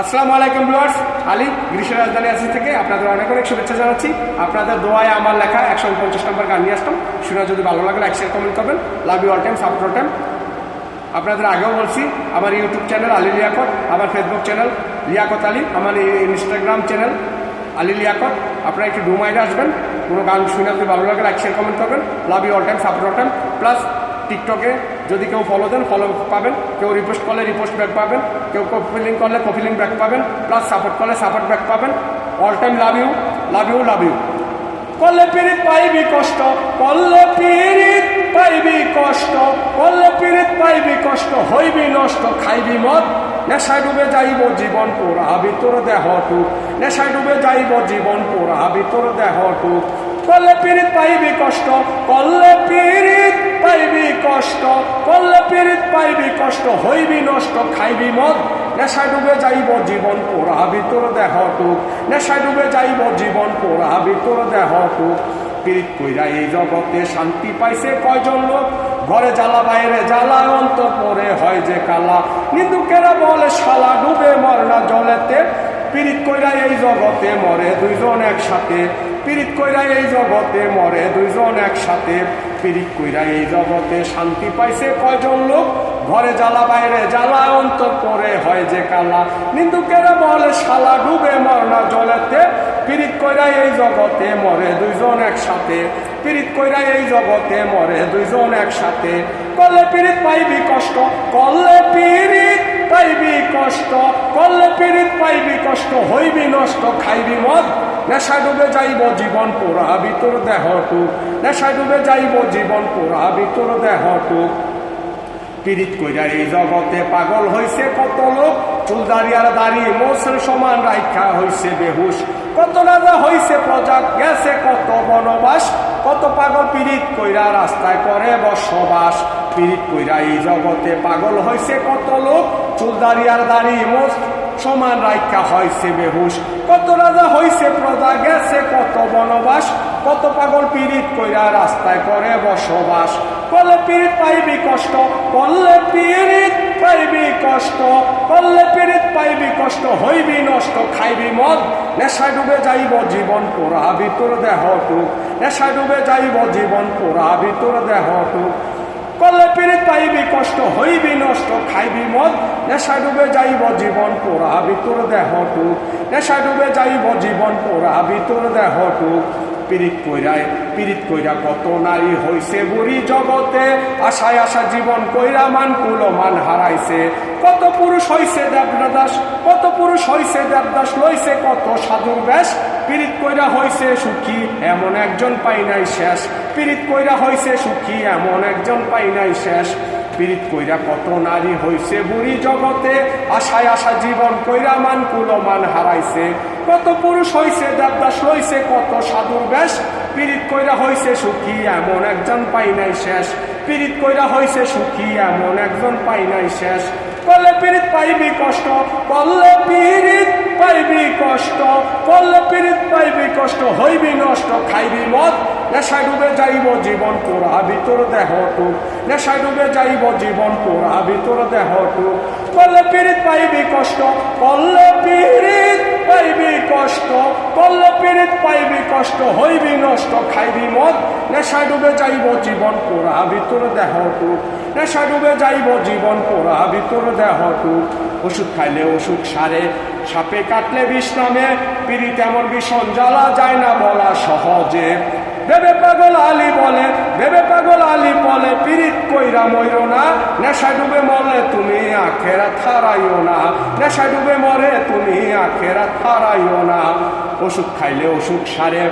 আসসালামু আলাইকুম ভিউয়ার্স, আলী গ্রীষ্মের রাজধানী আসি থেকে আপনাদের অনেক অনেক শুভেচ্ছা জানাচ্ছি। আপনাদের দোয়ায় আমার লেখা 149 নম্বর গান নিয়ে আসতাম। শুনে যদি ভালো লাগে লাইক শেয়ার কমেন্ট করবেন। Love you all time, support all time. আপনাদের আগেও বলছি, আমার ইউটিউব চ্যানেল আলী লিয়াকত, আমার ফেসবুক চ্যানেল লিয়াকত আলী, আমার ইনস্টাগ্রাম চ্যানেল আলী লিয়াকত। আপনারা একটু ডুমাইডে আসবেন, কোনো গান শুনে যদি ভালো লাগে লাইক শেয়ার কমেন্ট করবেন। Love you all time, support all time. Plus টিকটকে যদি কেউ ফলো দেন ফলো পাবেন, কেউ রিপোস্ট করলে রিপোস্ট ব্যাক পাবেন, কেউ কপি লিঙ্ক করলে কপি লিঙ্ক ব্যাক পাবেন, প্লাস সাপোর্ট করলে সাপোর্ট ব্যাক পাবেন। All time love you, love you, love you. করলে পিরিত পাইবি কষ্ট, করলে পিরিত পাইবি কষ্ট, করলে পিরিত পাইবি কষ্ট, হইবি নষ্ট, খাইবি মদ। নেশায় ডুবে যাইব জীবন পোড়া ভিতর দেহটুক, নেশায় ডুবে যাইব জীবন পোড়া ভিতর দেহটুক। করলে পিরিত পাইবি কষ্ট, করলে পিরিত পাইবি কষ্ট, করলে পিরিত পাইবি কষ্ট, হইবি নষ্ট, খাইবি মদ। নেশায় ডুবে যাইব জীবন পোড়া ভিতর দেহটুক, নেশায় ডুবে যাইব জীবন পোড়া ভিতর দেহটুক। পিরিত কইরা এই জগতে শান্তি পাইছে কয়জন লোক, ঘরে জ্বালা বাইরে জ্বালা, অন্তর পরে হয় যে কালা। নিন্দুকেরা বলে শালা ডুবে মরনা জলেতে, পিরিত কইরা এই জগতে মরে দুইজন একসাথে, পিরিত কইরা এই জগতে মরে দুইজন একসাথে। পিরিত কইরা এই জগতে শান্তি পাইছে কয়জন লোক, ঘরে জ্বালা বাইরে জ্বালা, অন্তর পরে হয় যে কালা। নিন্দুকেরা বলে শালা ডুবে মরনা জলেতে, পিরিত কইরা এই জগতে মরে দুইজন একসাথে, পিরিত কইরা এই জগতে মরে দুইজন একসাথে। করলে পিরিত পাইবি কষ্ট, করলে পিরিত পাইবি কষ্ট, করলে পিরিত পাইবি কষ্ট, হইবি নষ্ট, খাইবি মদ। নেশায় ডুবে যাইব জীবন পোড়া ভিতর দেহটুক, নেশায় ডুবে যাইব জীবন পোড়া ভিতর দেহটুক। পিরিত কইরা এই জগতে পাগল হইছে কত লোক, চুলদারি আর দাড়ি মোছের সমান রাইখা হইছে বেহুশ। কত রাজা হইছে প্রজা, গেছে কত বনবাস, কত পাগল পিরিত কইরা রাস্তায় করে বসবাস। পিরিত কইরা এই জগতে পাগল হইছে কত লোক, চুলদারি আর দাড়ি মোছ সমান রাইখা হইছে বেহুশ। কত রাজা হইছে প্রজা, গেছে কত বনবাস, কত পাগল পিরিত কইরা রাস্তায় করে বসবাস। করলে পিরিত পাইবি কষ্ট, করলে পিরিত পাইবি কষ্ট, করলে পিরিত পাইবি কষ্ট, হইবি নষ্ট, খাইবি মদ। নেশায় ডুবে যাইব জীবন পোড়া ভিতর দেহটুক, নেশায় ডুবে যাইব জীবন পোড়া ভিতর দেহটুক। করলে পিরিত পাইবি কষ্ট, হইবি নষ্ট, খাইবি মদ। নেশায় ডুবে যাইব জীবন পোড়া ভিতর দেহটুক, নেশায় ডুবে যাইব জীবন পোড়া ভিতর দেহটুক। পিরিত কইরায় পিরিত কইরা কত নারী হইছে বুড়ি জগতে, আশায় আশা জীবন কইরা মান কুলো মান হারাইছে। কত পুরুষ হইছে দেবদাস, কত পুরুষ হইছে দেবদাস, লইছে কত সাধুর বেশ। পিরিত কইরা হইছে সুখী এমন একজন পাই নাই শেষ, পিরিত কইরা হইছে সুখী এমন একজন পাই নাই শেষ। পিরিত কইরা কত নারী হইছে বুড়ি জগতে, আশায় আশা জীবন কইরা মান কুলো মান হারাইছে। কত পুরুষ হইছে দেবদাস, লইছে কত সাধুর বেশ। পিরিত কইরা হইছে সুখী এমন একজন পাই নাই শেষ, পিরিত কইরা হইছে সুখী এমন একজন পাই নাই শেষ। করলে পিরিত পাইবি কষ্ট, করলে পিরিত পাইবি কষ্ট, করলে পিরিত পাইবি কষ্ট, হইবি নষ্ট, খাইবি মদ। নেশায় ডুবে যাইব জীবন পোড়া ভিতর দেহটুক, নেশায় ডুবে যাইব জীবন পোড়া ভিতর দেহটুক। করলে পিরিত পাইবি কষ্ট, করলে পিরিত পাইবি কষ্ট, করলে পিরিত পাইবি কষ্ট, হইবি নষ্ট, খাইবি মদ। নেশায় ডুবে যাইব জীবন পোড়া ভিতর দেহটুক, নেশায় ডুবে যাইব জীবন পোড়া ভিতর দেহটুক। ওষুধ খাইলে ওষুধ সারে, সাপে কাটলে বিষ নামে, পিরিত এমন ভীষণ জ্বালা যায় না বলা সহজে। ভেবে পাগল আলী বলে, ভেবে পাগল আলী বলে, পিরিত কইরা মইরো না, নেশায় ডুবে মরে তুমি আখেরাত হারাইও না, নেশায় ডুবে মরে তুমি আখেরাত হারাইও না। ওষুধ খাইলে ওষুধ সারে,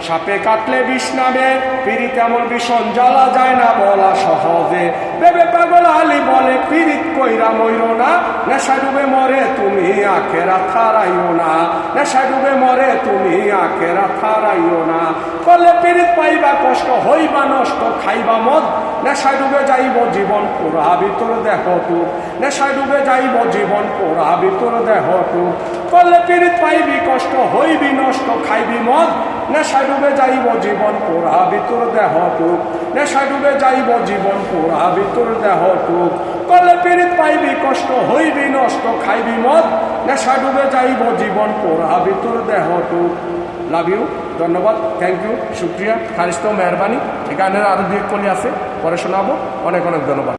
সাপে কাটলে বিষ নামে, পিরিত এমন ভীষণ জ্বালা যায় না বলা সহজে। ভেবে পাগল আলী বলে, পিরিত কইরা মইরো না, নেশায় ডুবে মরে তুমি আখেরাত হারাইও না, নেশায় ডুবে মরে তুমি আখেরাত হারাইও না। করলে পিরিত পাইবা কষ্ট, হইবা নষ্ট, খাইবা মদ। নেশায় ডুবে যাইব জীবন পোড়া ভিতর দেহটুক, নেশায় ডুবে যাইব জীবন পোড়া ভিতর দেহটুক। করলে পিরিত পাইবি কষ্ট, হইবি নষ্ট, খাইবি মদ। নেশায় ডুবে যাইব জীবন পোড়া ভিতর দেহটুক, নেশায় ডুবে যাইব জীবন পোড়া ভিতর দেহটুক। করলে পিরিত পাইবি কষ্ট, হইবি নষ্ট, খাইবি মদ। নেশা ডুবে যাইব জীবন পোড়াবি তোর দেহটুক। লাভ ইউ, ধন্যবাদ, থ্যাংক ইউ, শুক্রিয়া, খারিস্ত, মেহরবানি। এই গানের আরও 2 কলি আছে, পরে শোনাবো। অনেক অনেক ধন্যবাদ।